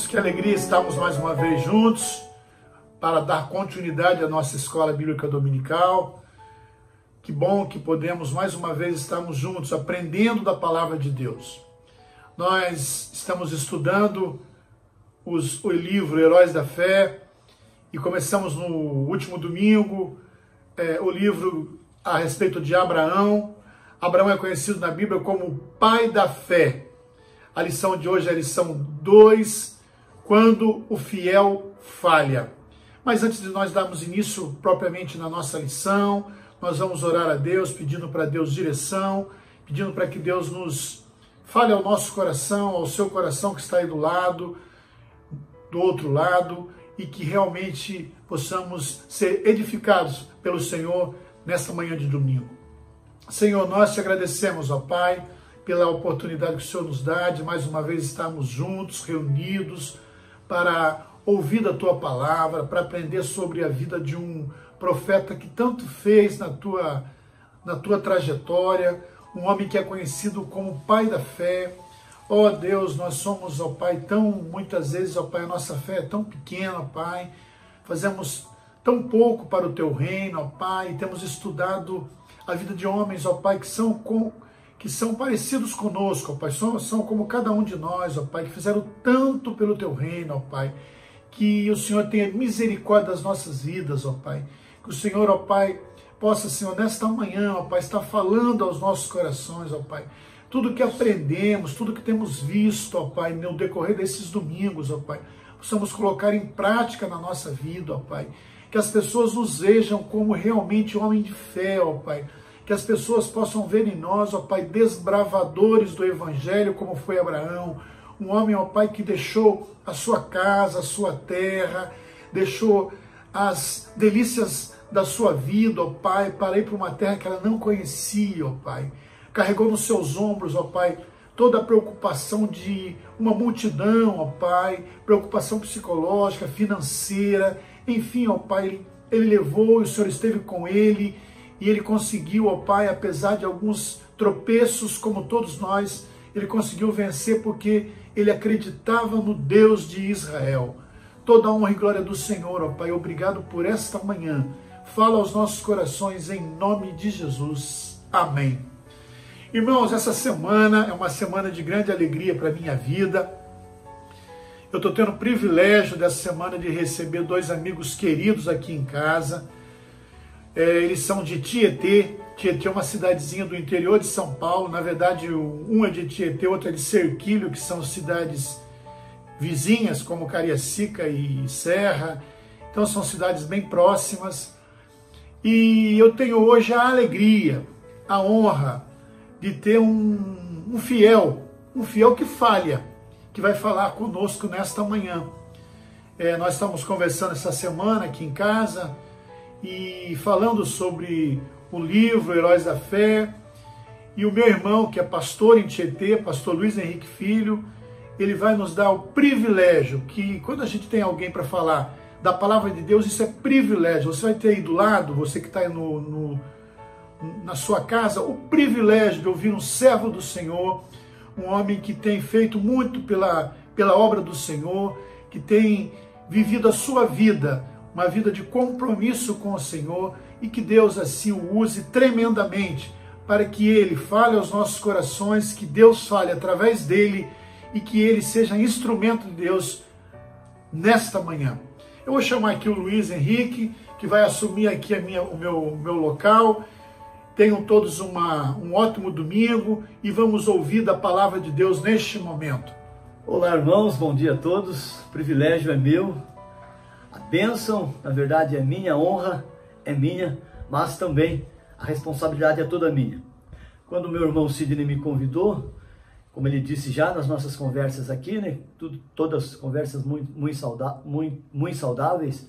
Que alegria estarmos mais uma vez juntos para dar continuidade à nossa escola bíblica dominical. Que bom que podemos mais uma vez estarmos juntos aprendendo da palavra de Deus. Nós estamos estudando o livro Heróis da Fé e começamos no último domingo o livro a respeito de Abraão. Abraão é conhecido na Bíblia como o pai da fé. A lição de hoje é a lição 2, quando o fiel falha. Mas antes de nós darmos início propriamente na nossa lição, nós vamos orar a Deus, pedindo para Deus direção, pedindo para que Deus nos fale ao nosso coração, ao seu coração que está aí do outro lado, e que realmente possamos ser edificados pelo Senhor nesta manhã de domingo. Senhor, nós te agradecemos, ó Pai, pela oportunidade que o Senhor nos dá de mais uma vez estarmos juntos, reunidos, para ouvir a Tua palavra, para aprender sobre a vida de um profeta que tanto fez na tua trajetória, um homem que é conhecido como pai da fé. Ó Deus, nós somos, ó Pai, muitas vezes, ó Pai, a nossa fé é tão pequena, ó Pai, fazemos tão pouco para o Teu reino, ó Pai, temos estudado a vida de homens, ó Pai, que são parecidos conosco, ó Pai, são como cada um de nós, ó Pai, que fizeram tanto pelo Teu reino, ó Pai, que o Senhor tenha misericórdia das nossas vidas, ó Pai, que o Senhor, ó Pai, possa, Senhor, nesta manhã, ó Pai, estar falando aos nossos corações, ó Pai, tudo que aprendemos, tudo que temos visto, ó Pai, no decorrer desses domingos, ó Pai, possamos colocar em prática na nossa vida, ó Pai, que as pessoas nos vejam como realmente homem de fé, ó Pai, que as pessoas possam ver em nós, ó Pai, desbravadores do Evangelho, como foi Abraão, um homem, ó Pai, que deixou a sua casa, a sua terra, deixou as delícias da sua vida, ó Pai, para ir para uma terra que ela não conhecia, ó Pai. Carregou nos seus ombros, ó Pai, toda a preocupação de uma multidão, ó Pai, preocupação psicológica, financeira, enfim, ó Pai, ele levou e o Senhor esteve com ele, e ele conseguiu, ó Pai, apesar de alguns tropeços, como todos nós, ele conseguiu vencer porque ele acreditava no Deus de Israel. Toda a honra e glória do Senhor, ó Pai, obrigado por esta manhã. Fala aos nossos corações em nome de Jesus. Amém. Irmãos, essa semana é uma semana de grande alegria para a minha vida. Eu estou tendo o privilégio dessa semana de receber dois amigos queridos aqui em casa. Eles são de Tietê. Tietê é uma cidadezinha do interior de São Paulo. Na verdade, um é de Tietê, outro é de Serquilho, que são cidades vizinhas, como Cariacica e Serra. Então, são cidades bem próximas. E eu tenho hoje a alegria, a honra de ter um fiel que falha, que vai falar conosco nesta manhã. Nós estamos conversando essa semana aqui em casa e falando sobre o livro Heróis da Fé, e o meu irmão, que é pastor em Tietê, pastor Luiz Henrique Filho, ele vai nos dar o privilégio, que quando a gente tem alguém para falar da palavra de Deus, isso é privilégio. Você vai ter aí do lado, você que está aí na sua casa, o privilégio de ouvir um servo do Senhor, um homem que tem feito muito pela obra do Senhor, que tem vivido a sua vida, uma vida de compromisso com o Senhor, e que Deus assim o use tremendamente, para que ele fale aos nossos corações, que Deus fale através dele, e que ele seja instrumento de Deus nesta manhã. Eu vou chamar aqui o Luiz Henrique, que vai assumir aqui o meu local. Tenham todos um ótimo domingo e vamos ouvir da palavra de Deus neste momento. Olá, irmãos, bom dia a todos. O privilégio é meu, a bênção, na verdade, é minha, a honra é minha, mas também a responsabilidade é toda minha. Quando meu irmão Sidney me convidou, como ele disse já nas nossas conversas aqui, né, todas conversas muito saudáveis,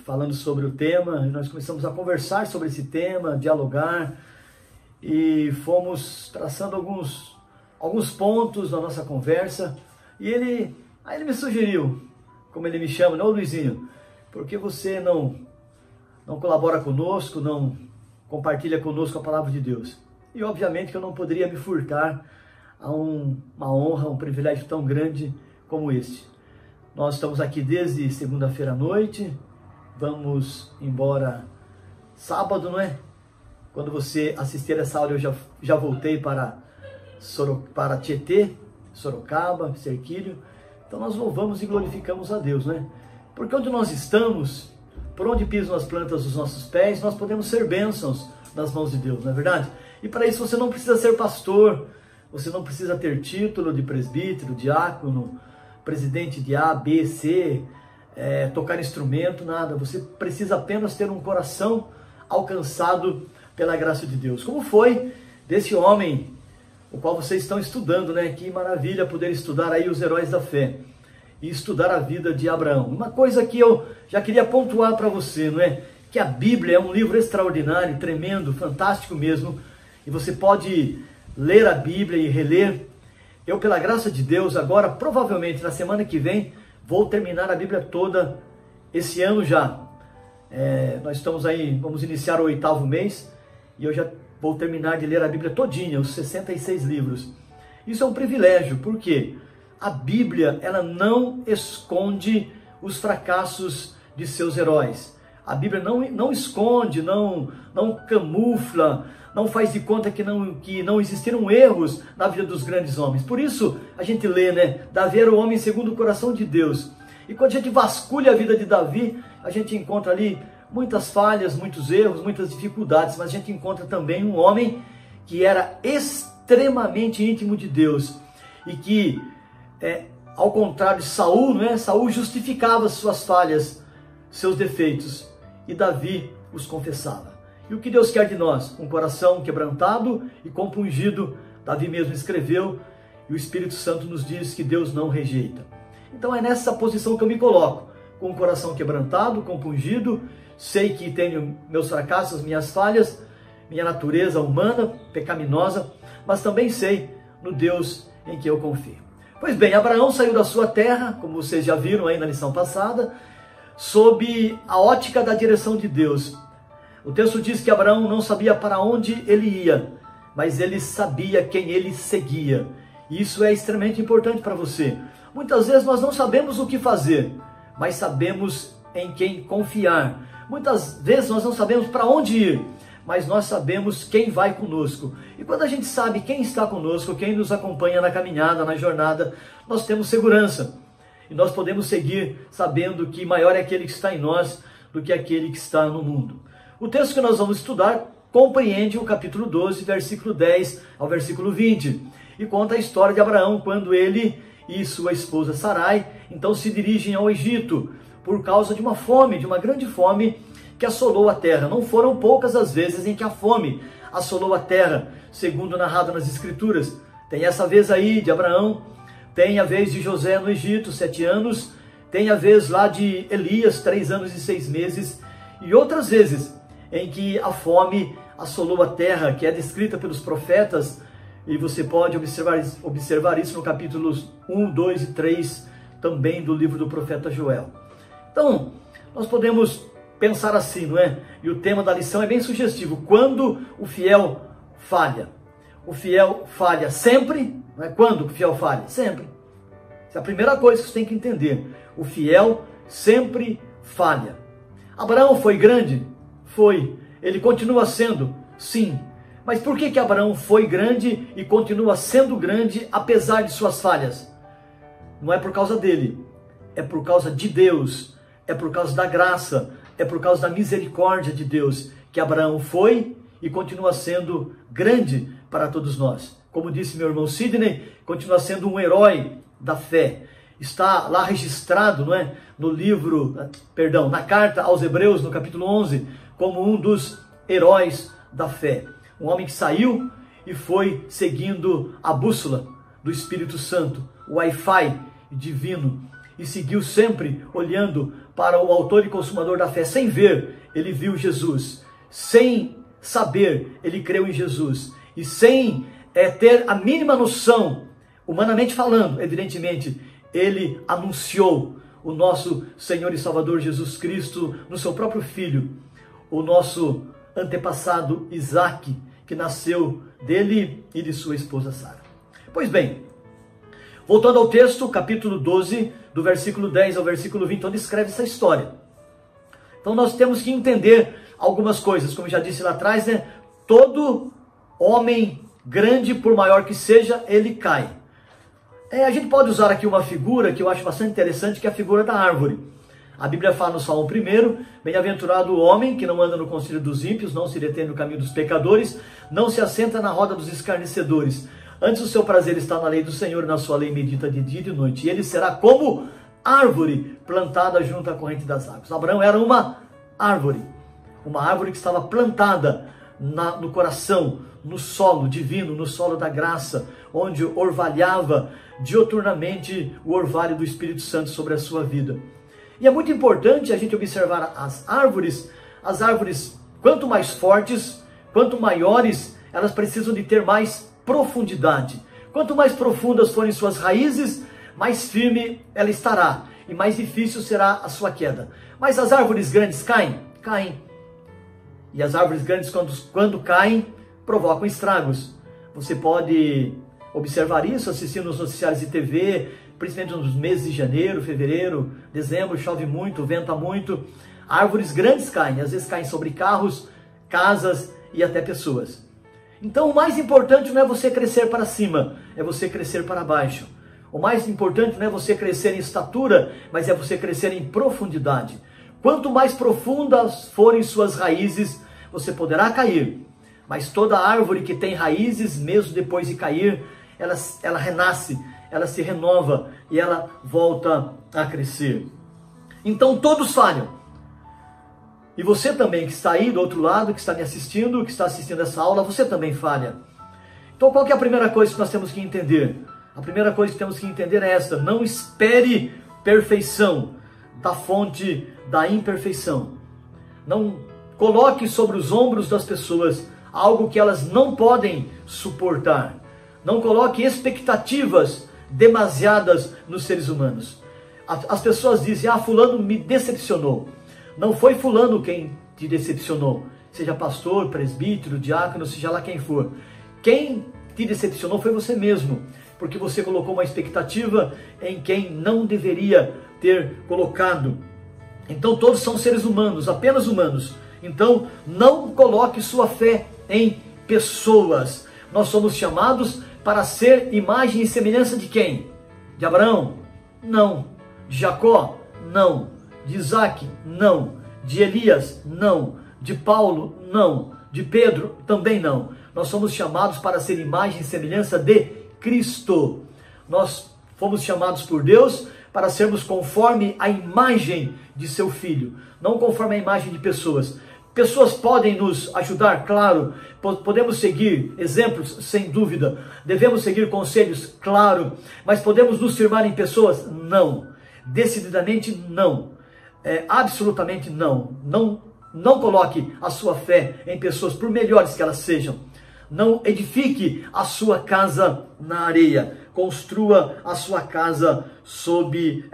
falando sobre o tema, nós começamos a conversar sobre esse tema, dialogar, e fomos traçando alguns pontos na nossa conversa, e aí ele me sugeriu, como ele me chama, não, Luizinho, por que você não colabora conosco, não compartilha conosco a palavra de Deus? E obviamente que eu não poderia me furtar a uma honra, um privilégio tão grande como este. Nós estamos aqui desde segunda-feira à noite, vamos embora sábado, não é? Quando você assistir essa aula, eu já voltei para Tietê, Sorocaba, Cerquilho. Então nós louvamos e glorificamos a Deus, né? Porque onde nós estamos, por onde pisam as plantas dos nossos pés, nós podemos ser bênçãos nas mãos de Deus, não é verdade? E para isso você não precisa ser pastor, você não precisa ter título de presbítero, diácono, presidente de A, B, C, tocar instrumento, nada. Você precisa apenas ter um coração alcançado pela graça de Deus. Como foi desse homem, o qual vocês estão estudando, né? Que maravilha poder estudar aí os heróis da fé e estudar a vida de Abraão. Uma coisa que eu já queria pontuar para você, não é? Que a Bíblia é um livro extraordinário, tremendo, fantástico mesmo, e você pode ler a Bíblia e reler. Eu, pela graça de Deus, agora, provavelmente na semana que vem, vou terminar a Bíblia toda esse ano já. Nós estamos aí, vamos iniciar o 8º mês, e eu já vou terminar de ler a Bíblia todinha, os 66 livros. Isso é um privilégio, porque a Bíblia, ela não esconde os fracassos de seus heróis. A Bíblia não esconde, não camufla, não faz de conta que não existiram erros na vida dos grandes homens. Por isso, a gente lê, né? Davi era o homem segundo o coração de Deus. E quando a gente vasculha a vida de Davi, a gente encontra ali muitas falhas, muitos erros, muitas dificuldades, mas a gente encontra também um homem que era extremamente íntimo de Deus e que, ao contrário de Saul, não é? Saul justificava suas falhas, seus defeitos, e Davi os confessava. E o que Deus quer de nós? Um coração quebrantado e compungido. Davi mesmo escreveu, e o Espírito Santo nos diz que Deus não rejeita. Então é nessa posição que eu me coloco, com o coração quebrantado, compungido. Sei que tenho meus fracassos, minhas falhas, minha natureza humana, pecaminosa, mas também sei no Deus em que eu confio. Pois bem, Abraão saiu da sua terra, como vocês já viram aí na lição passada, sob a ótica da direção de Deus. O texto diz que Abraão não sabia para onde ele ia, mas ele sabia quem ele seguia. E isso é extremamente importante para você. Muitas vezes nós não sabemos o que fazer, mas sabemos em quem confiar. Muitas vezes nós não sabemos para onde ir, mas nós sabemos quem vai conosco. E quando a gente sabe quem está conosco, quem nos acompanha na caminhada, na jornada, nós temos segurança. E nós podemos seguir sabendo que maior é aquele que está em nós do que aquele que está no mundo. O texto que nós vamos estudar compreende o capítulo 12, versículo 10 ao versículo 20. E conta a história de Abraão, quando ele e sua esposa Sarai, então se dirigem ao Egito, por causa de uma fome, de uma grande fome que assolou a terra. Não foram poucas as vezes em que a fome assolou a terra, segundo narrado nas Escrituras. Tem essa vez aí de Abraão, tem a vez de José no Egito, 7 anos, tem a vez lá de Elias, 3 anos e 6 meses, e outras vezes em que a fome assolou a terra, que é descrita pelos profetas, e você pode observar isso no capítulos 1, 2 e 3, também do livro do profeta Joel. Então, nós podemos pensar assim, não é? E o tema da lição é bem sugestivo. Quando o fiel falha? O fiel falha sempre, não é? Quando o fiel falha? Sempre. Essa é a primeira coisa que você tem que entender. O fiel sempre falha. Abraão foi grande? Foi. Ele continua sendo? Sim. Mas por que Abraão foi grande e continua sendo grande apesar de suas falhas? Não é por causa dele, é por causa de Deus, é por causa da graça, é por causa da misericórdia de Deus que Abraão foi e continua sendo grande para todos nós. Como disse meu irmão Sidney, continua sendo um herói da fé. Está lá registrado, não é? Na carta aos Hebreus, no capítulo 11, como um dos heróis da fé. Um homem que saiu e foi seguindo a bússola do Espírito Santo, o Wi-Fi divino, e seguiu sempre olhando para o autor e consumador da fé. Sem ver, ele viu Jesus. Sem saber, ele creu em Jesus. E sem ter a mínima noção, humanamente falando, evidentemente, ele anunciou o nosso Senhor e Salvador Jesus Cristo no seu próprio Filho, o nosso antepassado Isaac, que nasceu dele e de sua esposa Sara. Pois bem, Voltando ao texto, capítulo 12, do versículo 10 ao versículo 20, onde escreve essa história. Então nós temos que entender algumas coisas, como eu já disse lá atrás, né? Todo homem grande, por maior que seja, ele cai. A gente pode usar aqui uma figura que eu acho bastante interessante, que é a figura da árvore. A Bíblia fala no Salmo 1, bem-aventurado o homem que não anda no conselho dos ímpios, não se detém no caminho dos pecadores, não se assenta na roda dos escarnecedores. Antes o seu prazer está na lei do Senhor, na sua lei medita de dia e de noite. E ele será como árvore plantada junto à corrente das águas. Abraão era uma árvore que estava plantada no coração, no solo divino, no solo da graça, onde orvalhava dioturnamente o orvalho do Espírito Santo sobre a sua vida. E é muito importante a gente observar as árvores, quanto mais fortes, quanto maiores, elas precisam de ter mais profundidade. Quanto mais profundas forem suas raízes, mais firme ela estará e mais difícil será a sua queda. Mas as árvores grandes caem? Caem. E as árvores grandes, quando caem, provocam estragos. Você pode observar isso assistindo os noticiários de TV, principalmente nos meses de janeiro, fevereiro, dezembro, chove muito, venta muito. Árvores grandes caem, às vezes caem sobre carros, casas e até pessoas. Então o mais importante não é você crescer para cima, é você crescer para baixo. O mais importante não é você crescer em estatura, mas é você crescer em profundidade. Quanto mais profundas forem suas raízes, você poderá cair. Mas toda árvore que tem raízes, mesmo depois de cair, ela renasce, ela se renova e ela volta a crescer. Então todos falham. E você também que está aí do outro lado, que está me assistindo, que está assistindo essa aula, você também falha. Então qual que é a primeira coisa que nós temos que entender? A primeira coisa que temos que entender é esta: não espere perfeição da fonte da imperfeição. Não coloque sobre os ombros das pessoas algo que elas não podem suportar. Não coloque expectativas demasiadas nos seres humanos. As pessoas dizem: fulano me decepcionou. Não foi fulano quem te decepcionou. Seja pastor, presbítero, diácono, seja lá quem for. Quem te decepcionou foi você mesmo, porque você colocou uma expectativa em quem não deveria ter colocado. Então todos são seres humanos, apenas humanos. Então não coloque sua fé em pessoas. Nós somos chamados para ser imagem e semelhança de quem? De Abraão? Não. De Jacó? Não. De Isaac? Não. De Elias? Não. De Paulo? Não. De Pedro? Também não. Nós somos chamados para ser imagem e semelhança de Cristo. Nós fomos chamados por Deus para sermos conforme a imagem de seu Filho, não conforme a imagem de pessoas. Pessoas podem nos ajudar, claro. Podemos seguir exemplos, sem dúvida. Devemos seguir conselhos, claro. Mas podemos nos firmar em pessoas? Não. Decididamente não. Absolutamente não. Não coloque a sua fé em pessoas, por melhores que elas sejam. Não edifique a sua casa na areia. Construa a sua casa sobre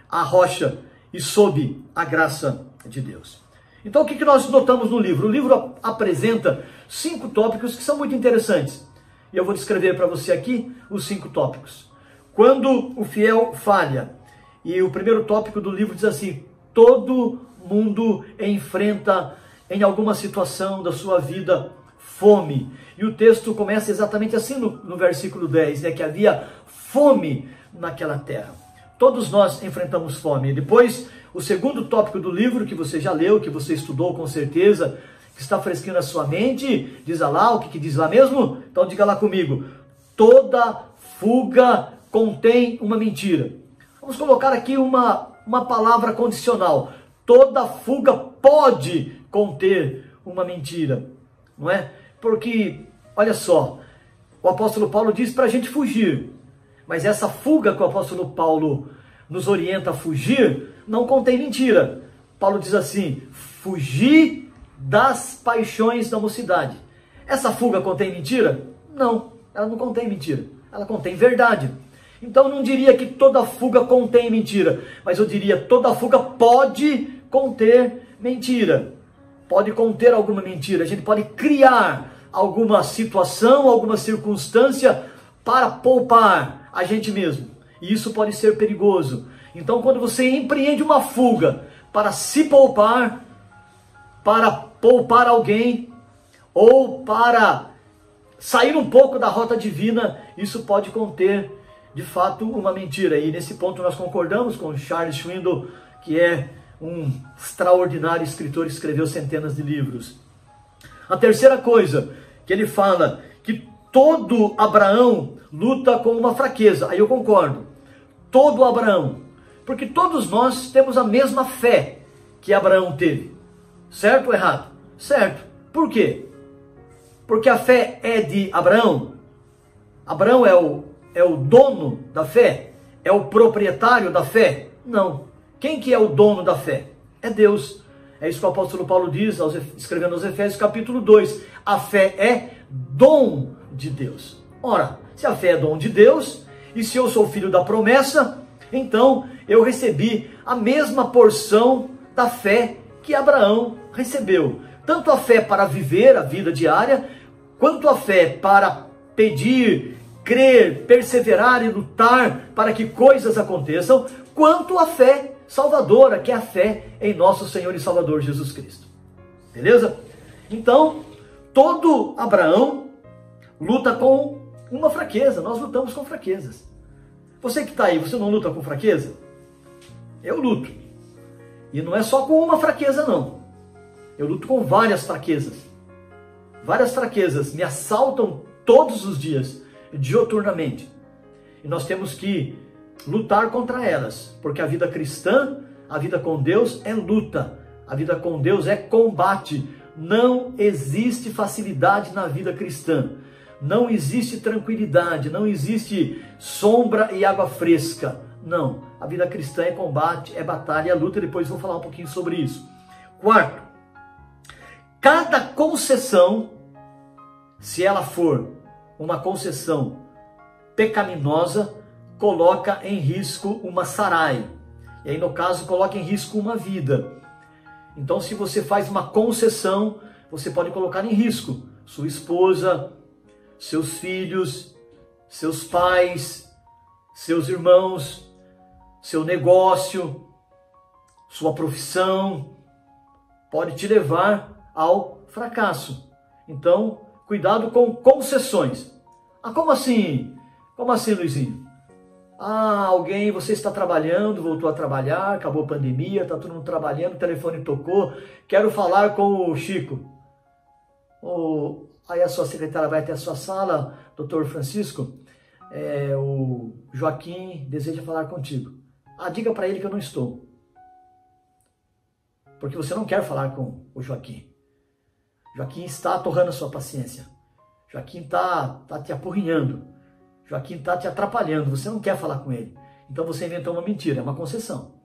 a rocha e sob a graça de Deus. Então o que nós notamos no livro? O livro apresenta 5 tópicos que são muito interessantes. E eu vou descrever para você aqui os 5 tópicos. Quando o fiel falha. E o primeiro tópico do livro diz assim: todo mundo enfrenta em alguma situação da sua vida fome. E o texto começa exatamente assim no versículo 10, né? Que havia fome naquela terra. Todos nós enfrentamos fome. Depois, o segundo tópico do livro, que você já leu, que você estudou com certeza, que está fresquinho na sua mente, diz lá, o que diz lá mesmo? Então diga lá comigo: toda fuga contém uma mentira. Vamos colocar aqui uma palavra condicional. Toda fuga pode conter uma mentira, não é? Porque, olha só, o apóstolo Paulo diz para a gente fugir. Mas essa fuga que o apóstolo Paulo nos orienta a fugir, não contém mentira. Paulo diz assim: fugir das paixões da mocidade. Essa fuga contém mentira? Não, ela não contém mentira. Ela contém verdade. Então eu não diria que toda fuga contém mentira, mas eu diria toda fuga pode conter mentira. Pode conter alguma mentira. A gente pode criar alguma situação, alguma circunstância para poupar a gente mesmo. E isso pode ser perigoso. Então, quando você empreende uma fuga para se poupar, para poupar alguém, ou para sair um pouco da rota divina, isso pode conter, de fato, uma mentira. E nesse ponto nós concordamos com Charles Swindoll, que é um extraordinário escritor, escreveu centenas de livros. A terceira coisa que ele fala, que todo Abraão luta com uma fraqueza. Aí eu concordo. Todo Abraão. Porque todos nós temos a mesma fé que Abraão teve. Certo ou errado? Certo. Por quê? Porque a fé é de Abraão. Abraão é o dono da fé? É o proprietário da fé? Não. Quem que é o dono da fé? É Deus. É isso que o apóstolo Paulo diz, escrevendo aos Efésios capítulo 2. A fé é dom de Deus. Ora, se a fé é dom de Deus, e se eu sou filho da promessa, então eu recebi a mesma porção da fé que Abraão recebeu. Tanto a fé para viver a vida diária, quanto a fé para pedir, crer, perseverar e lutar para que coisas aconteçam, quanto a fé salvadora, que é a fé em nosso Senhor e Salvador Jesus Cristo. Beleza? Então, todo Abraão luta com uma fraqueza. Nós lutamos com fraquezas. Você que está aí, você não luta com fraqueza? Eu luto. E não é só com uma fraqueza, não. Eu luto com várias fraquezas. Várias fraquezas me assaltam todos os dias, dioturnamente. E nós temos que lutar contra elas, porque a vida cristã, a vida com Deus é luta. A vida com Deus é combate. Não existe facilidade na vida cristã. Não existe tranquilidade, não existe sombra e água fresca. Não, a vida cristã é combate, é batalha, é luta. Depois vou falar um pouquinho sobre isso. Quarto, cada concessão, se ela for uma concessão pecaminosa, coloca em risco uma sarai. E aí, no caso, coloca em risco uma vida. Então, se você faz uma concessão, você pode colocar em risco sua esposa, seus filhos, seus pais, seus irmãos, seu negócio, sua profissão. Pode te levar ao fracasso. Então, cuidado com concessões. Ah, como assim? Como assim, Luizinho? Ah, você está trabalhando, voltou a trabalhar, acabou a pandemia, está todo mundo trabalhando, o telefone tocou, quero falar com o Chico. Aí a sua secretária vai até a sua sala, doutor Francisco, o Joaquim deseja falar contigo. Ah, diga para ele que eu não estou. Porque você não quer falar com o Joaquim. Joaquim está atorrando a sua paciência. Joaquim está te apurrinhando. Joaquim está te atrapalhando, você não quer falar com ele. Então você inventou uma mentira, é uma concessão.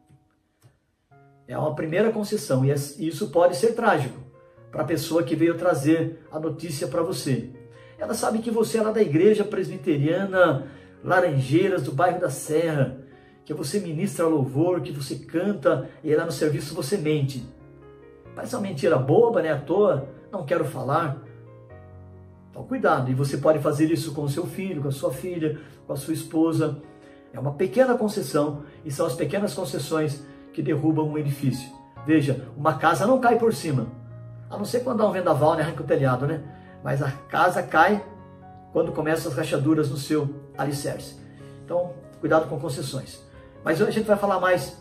É uma primeira concessão, e isso pode ser trágico para a pessoa que veio trazer a notícia para você. Ela sabe que você é lá da igreja presbiteriana Laranjeiras, do bairro da Serra, que você ministra louvor, que você canta, e lá no serviço você mente. Parece uma mentira boba, né? À toa, não quero falar. Então, cuidado, e você pode fazer isso com o seu filho, com a sua filha, com a sua esposa. É uma pequena concessão, e são as pequenas concessões que derrubam um edifício. Veja, uma casa não cai por cima, a não ser quando dá um vendaval, né, arranca o telhado, né? Mas a casa cai quando começam as rachaduras no seu alicerce. Então, cuidado com concessões. Mas a gente vai falar mais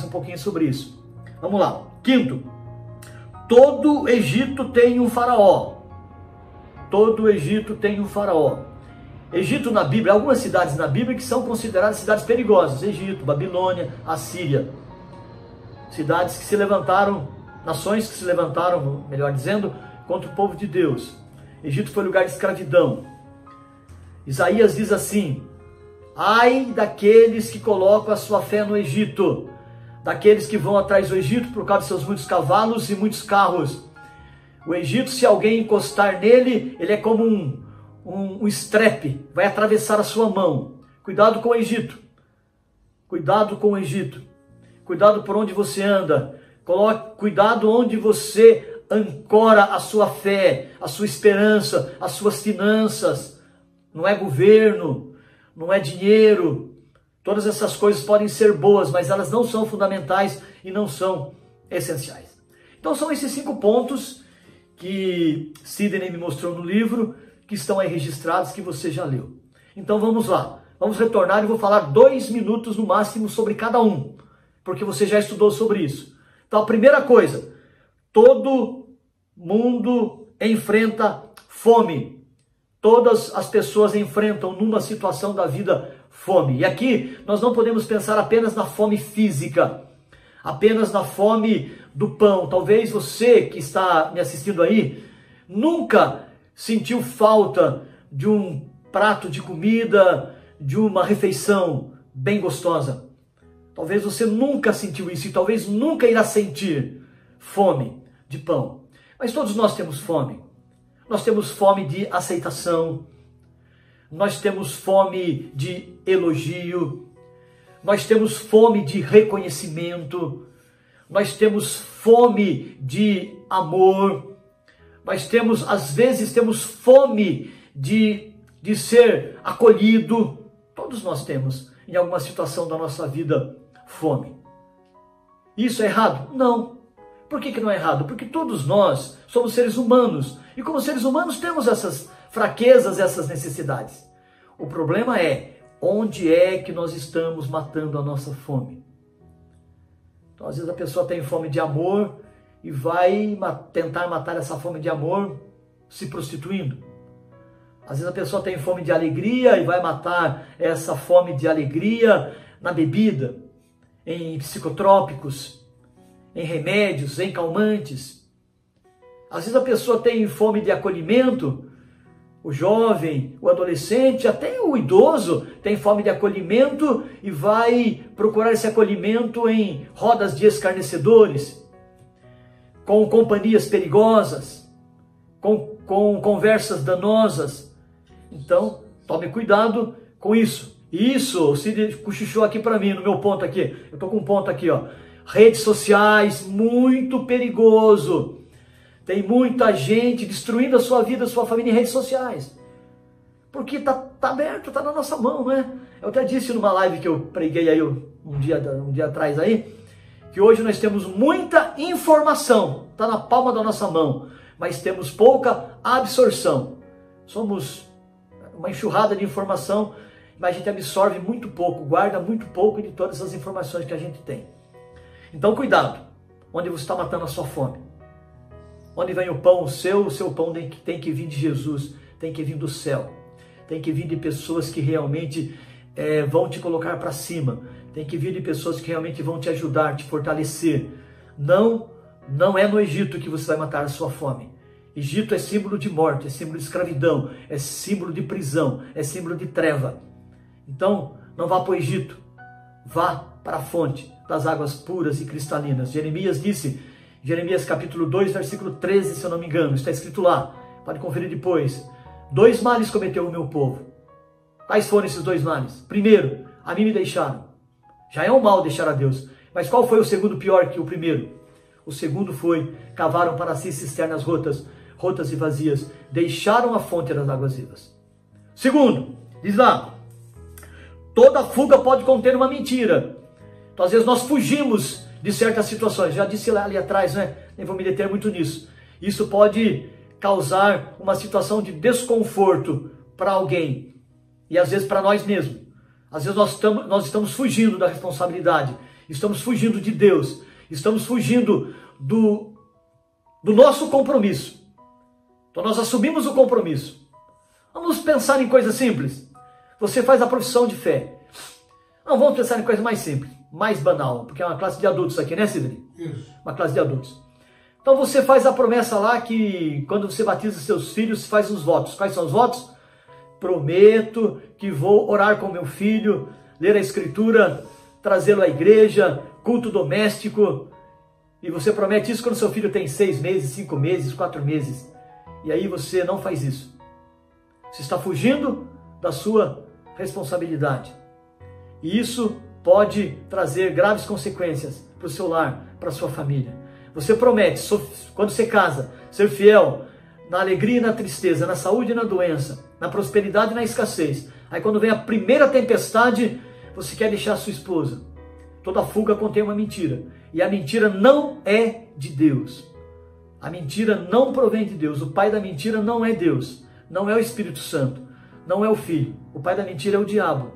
um pouquinho sobre isso. Vamos lá. Quinto, todo Egito tem um faraó. Todo Egito tem um faraó. Egito na Bíblia, algumas cidades na Bíblia que são consideradas cidades perigosas. Egito, Babilônia, Assíria. Cidades que se levantaram, nações que se levantaram, melhor dizendo, contra o povo de Deus. Egito foi lugar de escravidão. Isaías diz assim: ai daqueles que colocam a sua fé no Egito, daqueles que vão atrás do Egito por causa de seus muitos cavalos e muitos carros. O Egito, se alguém encostar nele, ele é como um estrepe, vai atravessar a sua mão. Cuidado com o Egito. Cuidado com o Egito. Cuidado por onde você anda. Cuidado onde você ancora a sua fé, a sua esperança, as suas finanças. Não é governo, não é dinheiro. Todas essas coisas podem ser boas, mas elas não são fundamentais e não são essenciais. Então são esses 5 pontos que Sidney me mostrou no livro, que estão aí registrados, que você já leu. Então vamos lá, vamos retornar e vou falar 2 minutos no máximo sobre cada um, porque você já estudou sobre isso. Então a primeira coisa, todo mundo enfrenta fome. Todas as pessoas enfrentam numa situação da vida fome. E aqui nós não podemos pensar apenas na fome física, apenas na fome do pão. Talvez você que está me assistindo aí nunca sentiu falta de um prato de comida, de uma refeição bem gostosa. Talvez você nunca sentiu isso e talvez nunca irá sentir fome de pão. Mas todos nós temos fome. Nós temos fome de aceitação. Nós temos fome de elogio. Nós temos fome de reconhecimento. Nós temos fome de amor. Nós temos, às vezes, temos fome de ser acolhido. Todos nós temos, em alguma situação da nossa vida, fome. Isso é errado? Não. Por que não é errado? Porque todos nós somos seres humanos. E como seres humanos temos essas fraquezas, essas necessidades. O problema é, onde é que nós estamos matando a nossa fome? Então, às vezes a pessoa tem fome de amor e vai tentar matar essa fome de amor se prostituindo. Às vezes a pessoa tem fome de alegria e vai matar essa fome de alegria na bebida, em psicotrópicos, em remédios, em calmantes. Às vezes a pessoa tem fome de acolhimento, o jovem, o adolescente, até o idoso tem fome de acolhimento e vai procurar esse acolhimento em rodas de escarnecedores, com companhias perigosas, com conversas danosas. Então, tome cuidado com isso. Isso, o Cid cochichou aqui para mim, no meu ponto aqui. Eu estou com um ponto aqui, ó. Redes sociais, muito perigoso. Tem muita gente destruindo a sua vida, a sua família em redes sociais. Porque tá aberto, tá na nossa mão, né? Eu até disse numa live que eu preguei aí um dia atrás aí, que hoje nós temos muita informação, tá na palma da nossa mão, mas temos pouca absorção. Somos uma enxurrada de informação, mas a gente absorve muito pouco, guarda muito pouco de todas as informações que a gente tem. Então cuidado, onde você está matando a sua fome. Onde vem o pão, o seu pão tem que vir de Jesus, tem que vir do céu, tem que vir de pessoas que realmente vão te colocar para cima, tem que vir de pessoas que realmente vão te ajudar, te fortalecer. Não é no Egito que você vai matar a sua fome. Egito é símbolo de morte, é símbolo de escravidão, é símbolo de prisão, é símbolo de treva. Então, não vá para o Egito, vá para a fonte das águas puras e cristalinas. Jeremias disse, Jeremias capítulo 2, versículo 13, se eu não me engano, está escrito lá, pode conferir depois. 2 males cometeu o meu povo. Quais foram esses 2 males? Primeiro, a mim me deixaram. Já é um mal deixar a Deus. Mas qual foi o segundo pior que o primeiro? O segundo foi, cavaram para si cisternas rotas e vazias, deixaram a fonte das águas vivas. Segundo, diz lá, toda fuga pode conter uma mentira. Então, às vezes nós fugimos de certas situações. Já disse lá ali atrás, né? Nem vou me deter muito nisso. Isso pode causar uma situação de desconforto para alguém. E às vezes para nós mesmos. Às vezes nós estamos fugindo da responsabilidade. Estamos fugindo de Deus. Estamos fugindo do nosso compromisso. Então nós assumimos o compromisso. Vamos pensar em coisas simples. Você faz a profissão de fé. Não, vamos pensar em coisa mais simples, mais banal, porque é uma classe de adultos aqui, né, Sidney? Isso. Uma classe de adultos. Então você faz a promessa lá que quando você batiza seus filhos, você faz os votos. Quais são os votos? Prometo que vou orar com meu filho, ler a escritura, trazê-lo à igreja, culto doméstico. E você promete isso quando seu filho tem 6 meses, 5 meses, 4 meses. E aí você não faz isso. Você está fugindo da sua responsabilidade. E isso pode trazer graves consequências para o seu lar, para a sua família. Você promete, quando você casa, ser fiel na alegria e na tristeza, na saúde e na doença, na prosperidade e na escassez, Aí quando vem a primeira tempestade, você quer deixar a sua esposa. Toda fuga contém uma mentira. E a mentira não é de Deus. A mentira não provém de Deus. O pai da mentira não é Deus. Não é o Espírito Santo. Não é o Filho. O pai da mentira é o diabo.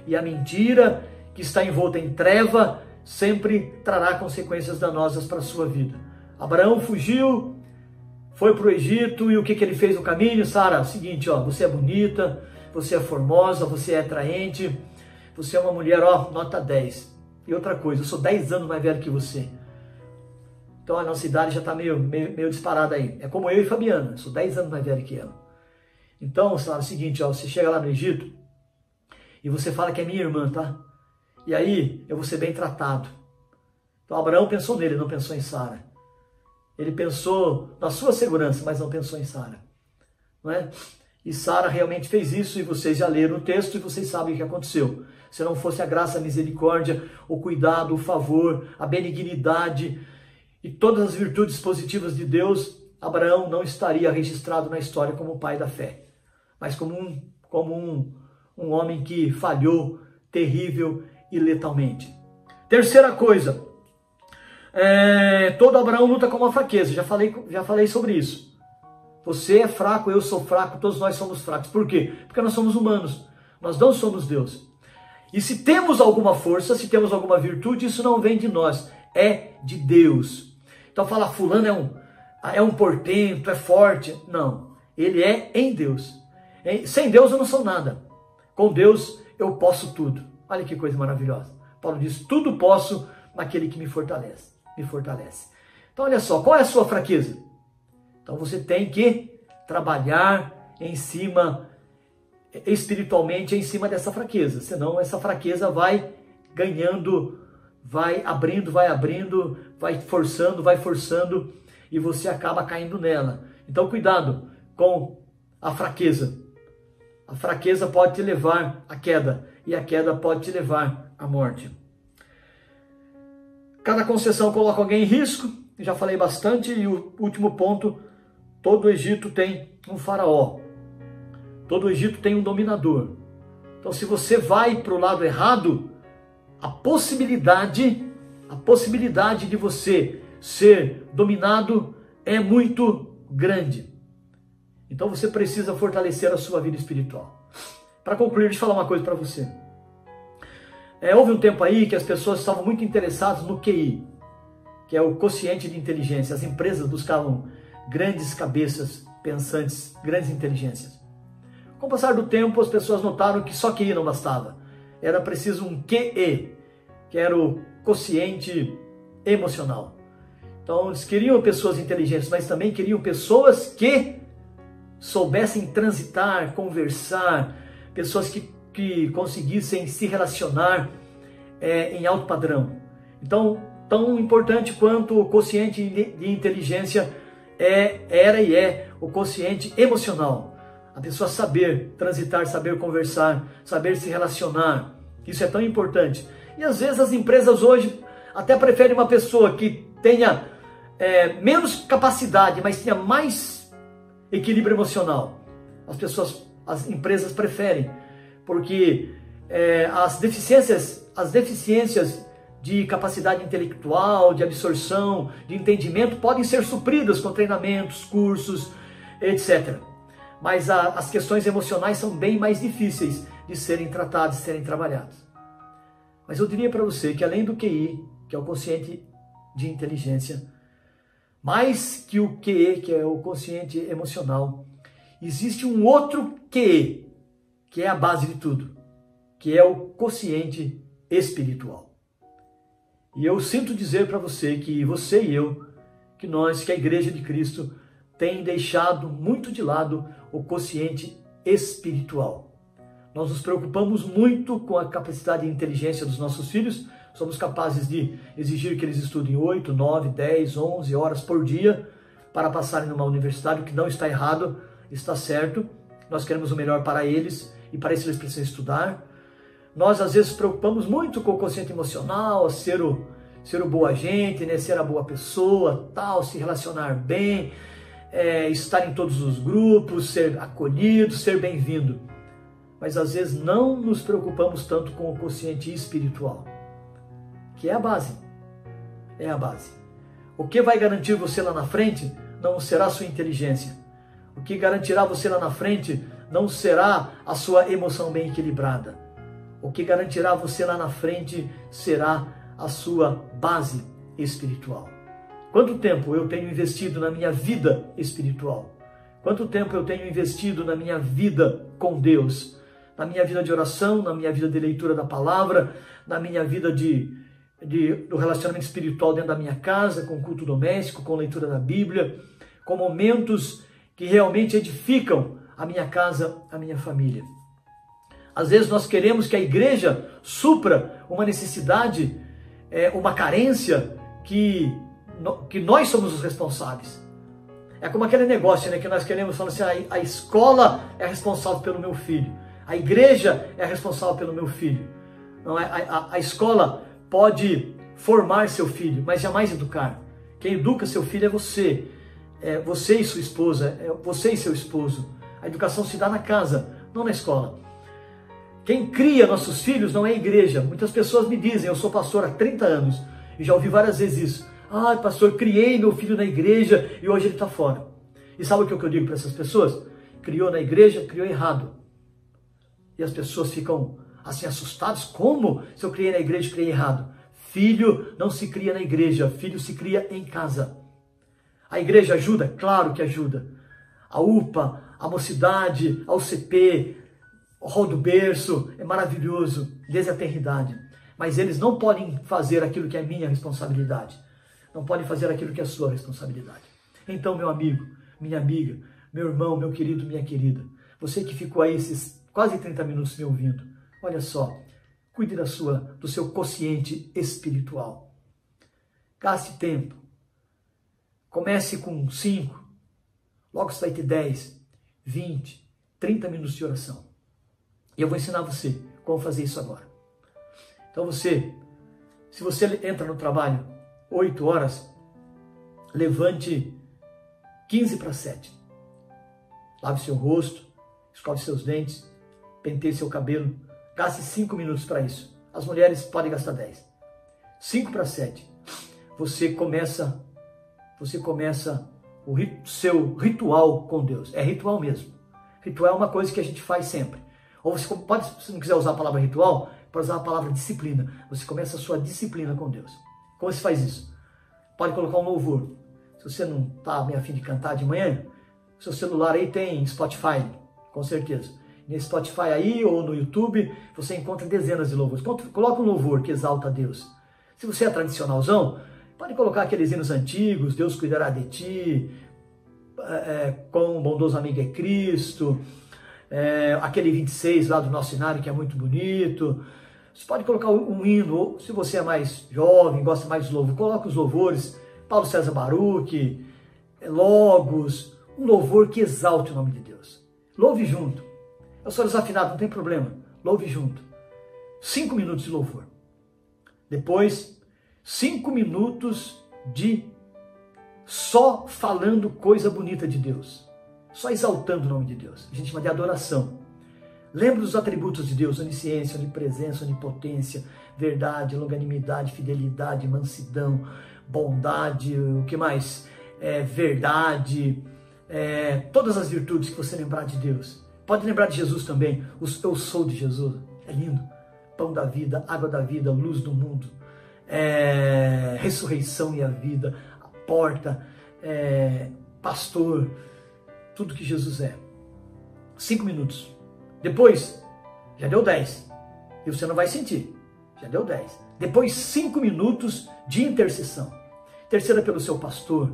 E a mentira que está envolta em treva sempre trará consequências danosas para a sua vida. Abraão fugiu, foi para o Egito, e o que ele fez no caminho? Sara, é o seguinte, ó, você é bonita, você é formosa, você é atraente, você é uma mulher, ó, nota 10. E outra coisa, eu sou 10 anos mais velho que você. Então a nossa idade já está meio disparada aí. É como eu e Fabiana, eu sou 10 anos mais velho que ela. Então, Sara, é o seguinte, ó, você chega lá no Egito e você fala que é minha irmã, tá? E aí eu vou ser bem tratado. Então Abraão pensou nele, não pensou em Sara. Ele pensou na sua segurança, mas não pensou em Sara. Não é? E Sara realmente fez isso, e vocês já leram o texto e vocês sabem o que aconteceu. Se não fosse a graça, a misericórdia, o cuidado, o favor, a benignidade e todas as virtudes positivas de Deus, Abraão não estaria registrado na história como o pai da fé, mas como um homem que falhou terrível e letalmente. Terceira coisa, todo Abraão luta com uma fraqueza, já falei sobre isso. Você é fraco, eu sou fraco, todos nós somos fracos. Por quê? Porque nós somos humanos, nós não somos Deus. E se temos alguma força, se temos alguma virtude, isso não vem de nós, é de Deus. Então falar fulano é um portento, é forte. Não, ele é em Deus. Sem Deus eu não sou nada. Com Deus eu posso tudo. Olha que coisa maravilhosa. Paulo diz, tudo posso naquele que me fortalece. Então olha só, qual é a sua fraqueza? Então você tem que trabalhar em cima, espiritualmente, em cima dessa fraqueza. Senão essa fraqueza vai ganhando, vai abrindo, vai forçando, e você acaba caindo nela. Então cuidado com a fraqueza. A fraqueza pode te levar à queda, e a queda pode te levar à morte. Cada concessão coloca alguém em risco, já falei bastante, e o último ponto, todo o Egito tem um faraó. Todo o Egito tem um dominador. Então se você vai para o lado errado, a possibilidade de você ser dominado é muito grande. Então você precisa fortalecer a sua vida espiritual. Para concluir, deixa eu falar uma coisa para você. Houve um tempo aí que as pessoas estavam muito interessadas no QI, que é o quociente de inteligência. As empresas buscavam grandes cabeças pensantes, grandes inteligências. Com o passar do tempo, as pessoas notaram que só QI não bastava. Era preciso um QE, que era o quociente emocional. Então, eles queriam pessoas inteligentes, mas também queriam pessoas que soubessem transitar, conversar, pessoas que conseguissem se relacionar em alto padrão. Então, tão importante quanto o quociente de inteligência era e é o quociente emocional. A pessoa saber transitar, saber conversar, saber se relacionar. Isso é tão importante. E às vezes as empresas hoje até preferem uma pessoa que tenha menos capacidade, mas tenha mais equilíbrio emocional. As empresas preferem, porque as deficiências de capacidade intelectual, de absorção, de entendimento podem ser supridas com treinamentos, cursos, etc. Mas as questões emocionais são bem mais difíceis de serem tratadas, de serem trabalhadas. Mas eu diria para você que além do QI, que é o quociente de inteligência, mais que o QE, que é o quociente emocional, existe um outro QE, que é a base de tudo, que é o quociente espiritual. E eu sinto dizer para você que você e eu, que a Igreja de Cristo, tem deixado muito de lado o quociente espiritual. Nós nos preocupamos muito com a capacidade e inteligência dos nossos filhos, somos capazes de exigir que eles estudem 8, 9, 10, 11 horas por dia para passarem numa universidade, o que não está errado, está certo. Nós queremos o melhor para eles e para isso eles precisam estudar. Nós às vezes preocupamos muito com o quociente emocional, ser o boa gente, né? Ser a boa pessoa, tal, se relacionar bem, estar em todos os grupos, ser acolhido, ser bem-vindo. mas às vezes não nos preocupamos tanto com o quociente espiritual, que é a base. É a base. O que vai garantir você lá na frente não será a sua inteligência. O que garantirá você lá na frente não será a sua emoção bem equilibrada. O que garantirá você lá na frente será a sua base espiritual. Quanto tempo eu tenho investido na minha vida espiritual? Quanto tempo eu tenho investido na minha vida com Deus? Na minha vida de oração, na minha vida de leitura da palavra, na minha vida do relacionamento espiritual dentro da minha casa, com culto doméstico, com leitura da Bíblia, com momentos que realmente edificam a minha casa, a minha família. Às vezes nós queremos que a igreja supra uma necessidade, uma carência que nós somos os responsáveis. É como aquele negócio, né, que nós queremos falar assim, a escola é responsável pelo meu filho, a igreja é responsável pelo meu filho. Não, a escola pode formar seu filho, mas jamais educar. Quem educa seu filho é você. Você e sua esposa, você e seu esposo. A educação se dá na casa, não na escola. Quem cria nossos filhos não é a igreja. Muitas pessoas me dizem, eu sou pastor há 30 anos, e já ouvi várias vezes isso. Ah, pastor, criei meu filho na igreja e hoje ele está fora. E sabe o que eu digo para essas pessoas? Criou na igreja, criou errado. E as pessoas ficam assim assustadas. Como? Se eu criei na igreja, criei errado. Filho não se cria na igreja, filho se cria em casa. A igreja ajuda? Claro que ajuda. A UPA, a Mocidade, a UCP, o Hall do Berço, é maravilhoso, desde a eternidade. Mas eles não podem fazer aquilo que é minha responsabilidade. Não podem fazer aquilo que é sua responsabilidade. Então, meu amigo, minha amiga, meu irmão, meu querido, minha querida, você que ficou aí esses quase 30 minutos me ouvindo, olha só, cuide do seu quociente espiritual. Gaste tempo. Comece com 5, logo você vai ter 10, 20, 30 minutos de oração. E eu vou ensinar você como fazer isso agora. Então se você entra no trabalho 8 horas, levante 15 para 7. Lave seu rosto, escove seus dentes, penteie seu cabelo, gaste 5 minutos para isso. As mulheres podem gastar 10. 5 para 7. Você começa o seu ritual com Deus. É ritual mesmo. Ritual é uma coisa que a gente faz sempre. Ou você pode, se não quiser usar a palavra ritual, pode usar a palavra disciplina. Você começa a sua disciplina com Deus. Como você faz isso? Pode colocar um louvor. Se você não está bem a fim de cantar de manhã, seu celular aí tem Spotify, com certeza. Nesse Spotify aí ou no YouTube, você encontra dezenas de louvores. Coloca um louvor que exalta a Deus. Se você é tradicionalzão, pode colocar aqueles hinos antigos, Deus cuidará de ti, com um bondoso amigo é Cristo, aquele 26 lá do nosso cenário que é muito bonito. Você pode colocar um hino, ou se você é mais jovem, gosta mais de louvor, coloca os louvores, Paulo César Baruch, Logos, um louvor que exalte o nome de Deus. Louve junto. Eu sou desafinado, não tem problema. Louve junto. 5 minutos de louvor. Depois, 5 minutos de só falando coisa bonita de Deus. Só exaltando o nome de Deus. A gente chama de adoração. Lembre dos atributos de Deus: onisciência, onipresença, onipotência, verdade, longanimidade, fidelidade, mansidão, bondade, o que mais? Verdade, todas as virtudes que você lembrar de Deus. Pode lembrar de Jesus também. Eu sou de Jesus. É lindo. Pão da vida, água da vida, luz do mundo, ressurreição e a vida, a porta, pastor, tudo que Jesus é. 5 minutos. Depois, já deu 10. E você não vai sentir. Já deu 10. Depois, 5 minutos de intercessão. Interceda pelo seu pastor.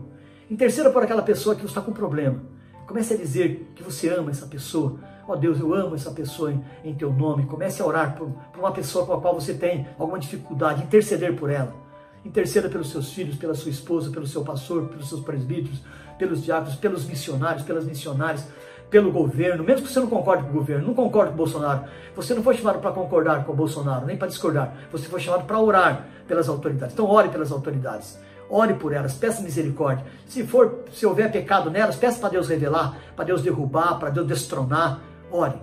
Interceda por aquela pessoa que está com problema. Comece a dizer que você ama essa pessoa. Ó Deus, eu amo essa pessoa em teu nome. Comece a orar por uma pessoa com a qual você tem alguma dificuldade. Interceder por ela. Interceda pelos seus filhos, pela sua esposa, pelo seu pastor, pelos seus presbíteros, pelos diáconos, pelos missionários, pelas missionárias, pelo governo. Mesmo que você não concorde com o governo, não concorde com o Bolsonaro. Você não foi chamado para concordar com o Bolsonaro, nem para discordar. Você foi chamado para orar pelas autoridades. Então ore pelas autoridades. Ore por elas, peça misericórdia. Se houver pecado nelas, peça para Deus revelar, para Deus derrubar, para Deus destronar. Ore.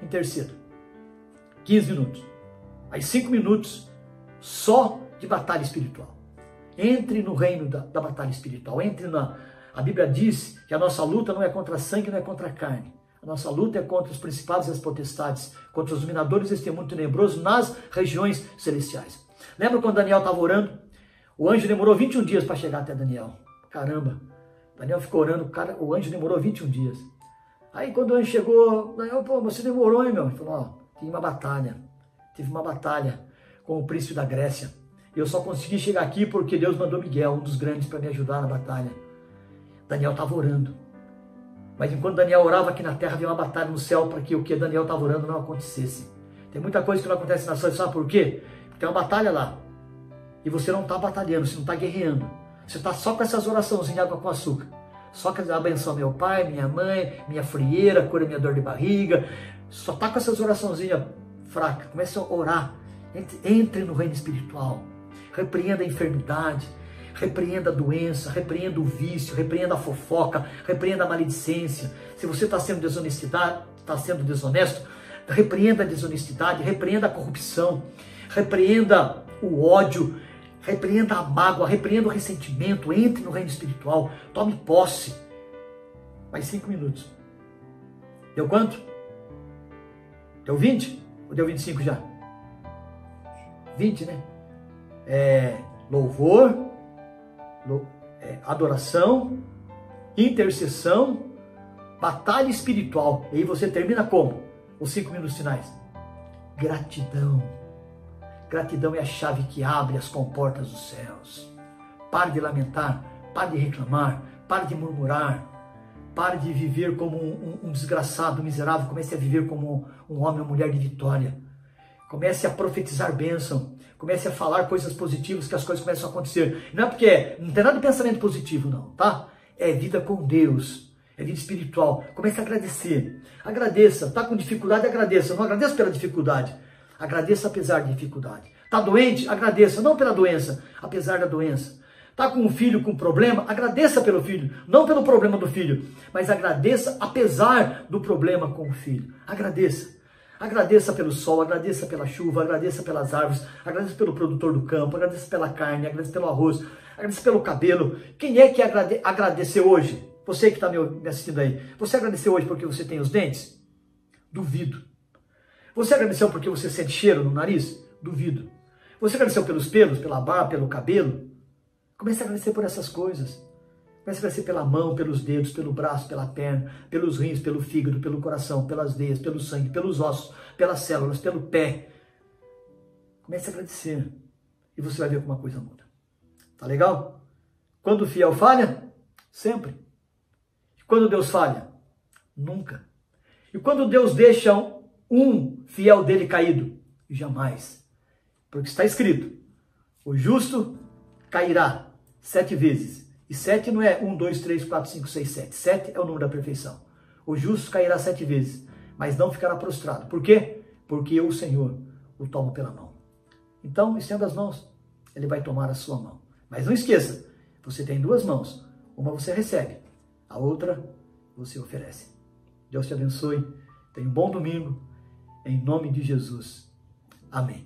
interceda. 15 minutos. Aí 5 minutos só de batalha espiritual. Entre no reino da batalha espiritual. Entre na... A Bíblia diz que a nossa luta não é contra sangue, não é contra carne. A nossa luta é contra os principados e as potestades, contra os dominadores deste mundo tenebroso nas regiões celestiais. Lembra quando Daniel estava orando? O anjo demorou 21 dias para chegar até Daniel. Caramba, Daniel ficou orando, o anjo demorou 21 dias. Aí quando o anjo chegou, Daniel, pô, você demorou, hein, meu? Ele falou, ó, tive uma batalha com o príncipe da Grécia. Eu só consegui chegar aqui porque Deus mandou Miguel, um dos grandes, para me ajudar na batalha. Daniel estava orando. Mas enquanto Daniel orava aqui na terra, havia uma batalha no céu para que o que Daniel estava orando não acontecesse. Tem muita coisa que não acontece na sua, sabe por quê? Porque tem uma batalha lá. E você não está batalhando, você não está guerreando. Você está só com essas orações em água com açúcar. Só com a benção meu pai, minha mãe, minha frieira, cura minha dor de barriga. Só está com essas oraçõezinhas fracas. Comece a orar. Entre no reino espiritual. Repreenda a enfermidade. Repreenda a doença, repreenda o vício, repreenda a fofoca, repreenda a maledicência. Se você está sendo desonesto, repreenda a desonestidade, repreenda a corrupção, repreenda o ódio, repreenda a mágoa, repreenda o ressentimento. Entre no reino espiritual, tome posse. Mais 5 minutos. Deu quanto? Deu 20? Ou deu 25 já? 20, né? Louvor, adoração, intercessão, batalha espiritual. E aí você termina como? Os 5 minutos finais. Gratidão. Gratidão é a chave que abre as comportas dos céus. Pare de lamentar, pare de reclamar, pare de murmurar, pare de viver como um desgraçado, um miserável. Comece a viver como um homem ou mulher de vitória. Comece a profetizar bênção. Comece a falar coisas positivas, que as coisas começam a acontecer. Não é porque não tem nada de pensamento positivo, não, tá? É vida com Deus. É vida espiritual. Comece a agradecer. Agradeça. Está com dificuldade, agradeça. Não agradeça pela dificuldade. Agradeça apesar da dificuldade. Está doente? Agradeça. Não pela doença, apesar da doença. Está com um filho com problema? Agradeça pelo filho. Não pelo problema do filho, mas agradeça apesar do problema com o filho. Agradeça. Agradeça pelo sol, agradeça pela chuva, agradeça pelas árvores, agradeça pelo produtor do campo, agradeça pela carne, agradeça pelo arroz, agradeça pelo cabelo. Quem é que agradeceu hoje? Você que está me assistindo aí. Você agradeceu hoje porque você tem os dentes? Duvido. Você agradeceu porque você sente cheiro no nariz? Duvido. Você agradeceu pelos pelos, pela barba, pelo cabelo? Comece a agradecer por essas coisas. Comece a agradecer pela mão, pelos dedos, pelo braço, pela perna, pelos rins, pelo fígado, pelo coração, pelas veias, pelo sangue, pelos ossos, pelas células, pelo pé. Comece a agradecer e você vai ver como a coisa muda. Tá legal? Quando o fiel falha? Sempre. E quando Deus falha? Nunca. E quando Deus deixa um fiel dele caído? Jamais. Porque está escrito, o justo cairá 7 vezes. E 7 não é 1, 2, 3, 4, 5, 6, 7. 7 é o número da perfeição. O justo cairá 7 vezes, mas não ficará prostrado. Por quê? Porque eu, o Senhor, o tomo pela mão. Então, estenda as mãos, ele vai tomar a sua mão. Mas não esqueça, você tem 2 mãos. Uma você recebe, a outra você oferece. Deus te abençoe. Tenha um bom domingo. Em nome de Jesus. Amém.